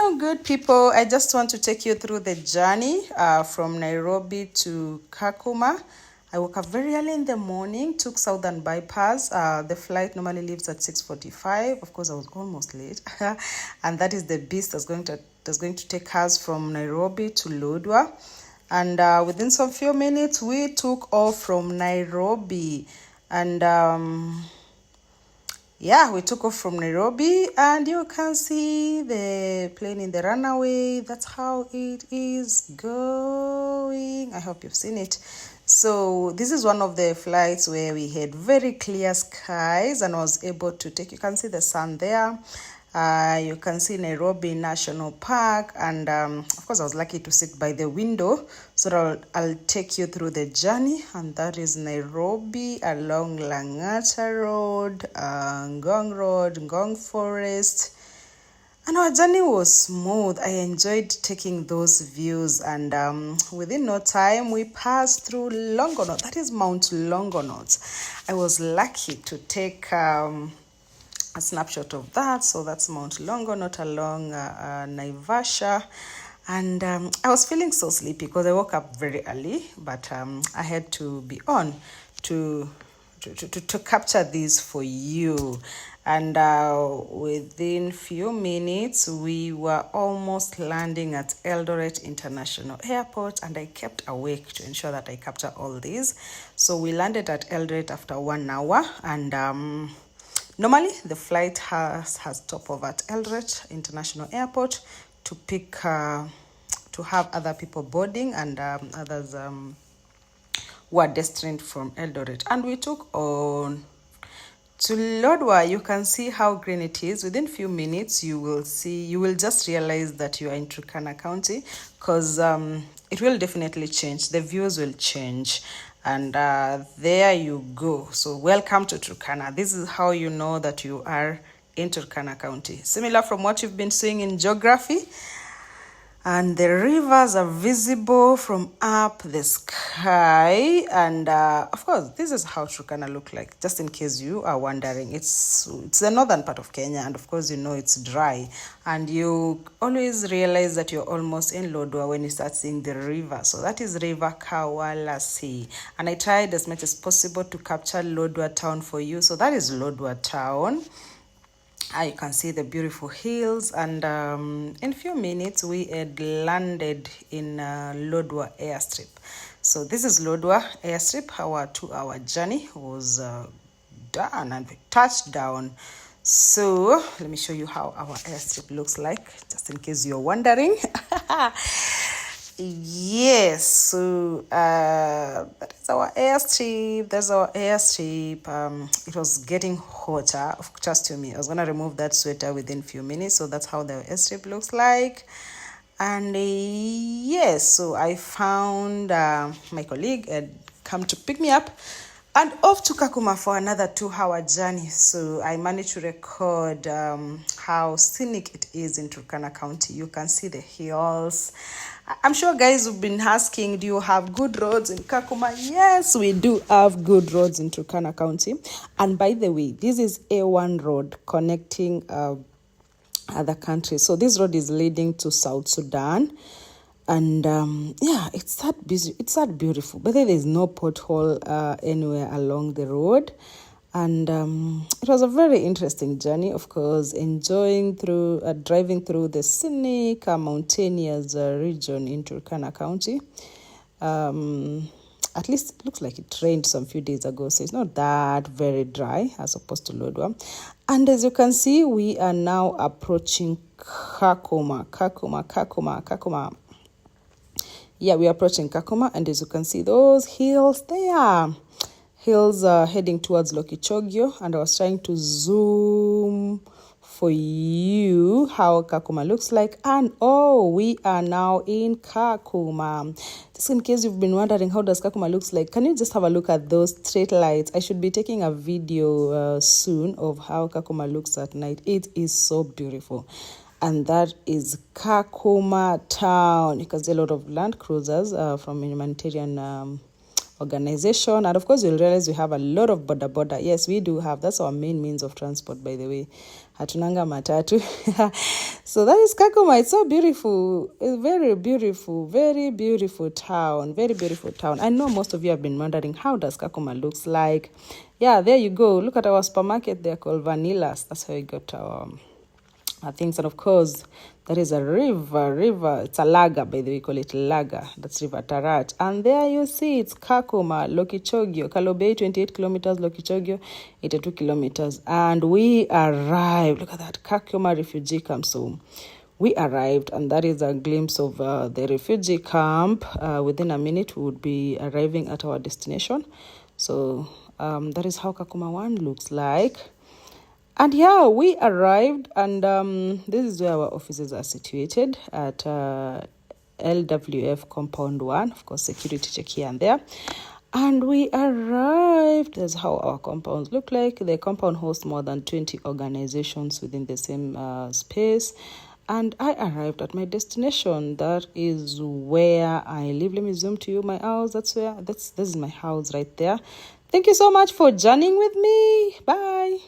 Hello, good people. I just want to take you through the journey from Nairobi to Kakuma. I woke up very early in the morning, took Southern Bypass. The flight normally leaves at 6:45. Of course, I was almost late. And that is the beast that's going to take us from Nairobi to Lodwar. And within some few minutes, we took off from Nairobi. And yeah, we took off from Nairobi, and you can see the plane in the runway. That's how it is going. I hope you've seen it. So this is one of the flights where we had very clear skies and I was able to take, you can see the sun there. You can see Nairobi National Park, and of course I was lucky to sit by the window, so I'll take you through the journey. And that is Nairobi along Langata Road, Ngong Road, Ngong Forest, and our journey was smooth. I enjoyed taking those views, and within no time we passed through Longonot. That is Mount Longonot. I was lucky to take a snapshot of that. So that's Mount Longonot along Naivasha, and I was feeling so sleepy because I woke up very early, but I had to be on to capture these for you. And within few minutes we were almost landing at Eldoret International Airport, and I kept awake to ensure that I capture all these. So we landed at Eldoret after 1 hour, and normally the flight has stopover at Eldoret International Airport to pick to have other people boarding, and others who are destined from Eldoret. And we took on to Lodwar. You can see how green it is. Within few minutes you will just realize that you are in Turkana County, because it will definitely change. The views will change, and there you go. So welcome to Turkana. This is how you know that you are in Turkana County. Similar from what you've been seeing in geography. And the rivers are visible from up the sky. And of course, this is how Turkana look like, just in case you are wondering. It's the northern part of Kenya, and of course, you know it's dry. And you always realize that you're almost in Lodwar when you start seeing the river. So that is River Kawalasi. And I tried as much as possible to capture Lodwar town for you. So that is Lodwar town. You can see the beautiful hills, and in a few minutes we had landed in Lodwar airstrip. So this is Lodwar airstrip. Our 2-hour journey was done, and we touched down. So let me show you how our airstrip looks like, just in case you're wondering. Yes, so that is our airstrip. That's our airstrip. It was getting hotter. Trust me, I was gonna remove that sweater within few minutes. So that's how the airstrip looks like. And yes, so I found my colleague had come to pick me up, and off to Kakuma for another 2-hour journey. So I managed to record how scenic it is in Turkana County. You can see the hills. I'm sure guys have been asking, do you have good roads in Kakuma? Yes, we do have good roads in Turkana County. And by the way, this is A1 road connecting other countries. So this road is leading to South Sudan. And yeah, it's that busy, it's that beautiful. But there's no pothole anywhere along the road. And it was a very interesting journey, of course, driving through the scenic mountainous region in Turkana County. At least it looks like it rained some few days ago, so it's not that very dry as opposed to Lodwar. And as you can see, we are now approaching Kakuma. Yeah, we are approaching Kakuma, and as you can see, those hills there. Hills heading towards Lokichogio, and I was trying to zoom for you how Kakuma looks like. And oh, we are now in Kakuma. Just in case you've been wondering how does Kakuma looks like, can you just have a look at those street lights? I should be taking a video soon of how Kakuma looks at night. It is so beautiful. And that is Kakuma town. You can see a lot of land cruisers from humanitarian organization, and of course you'll realize we have a lot of border. Yes, we do have. That's our main means of transport, by the way. hatunanga matatu. So that is Kakuma. It's so beautiful. It's very beautiful town. Very beautiful town. I know most of you have been wondering, how does Kakuma looks like? Yeah, there you go. Look at our supermarket. They're called Vanillas. That's how we got our things. And of course, there is a river. It's a laga, by the way, we call it laga. That's River Tarat. And there you see, it's Kakuma, Lokichogio, Kalobei, 28 kilometers, Lokichogio, 82 kilometers. And we arrived. Look at that, Kakuma refugee camp. So we arrived, and that is a glimpse of the refugee camp. Within a minute, we would be arriving at our destination. So that is how Kakuma 1 looks like. And yeah, we arrived, and this is where our offices are situated at LWF Compound 1. Of course, security check here and there. And we arrived. That's how our compounds look like. The compound hosts more than 20 organizations within the same space. And I arrived at my destination. That is where I live. Let me zoom to you my house. This is my house right there. Thank you so much for journeying with me. Bye.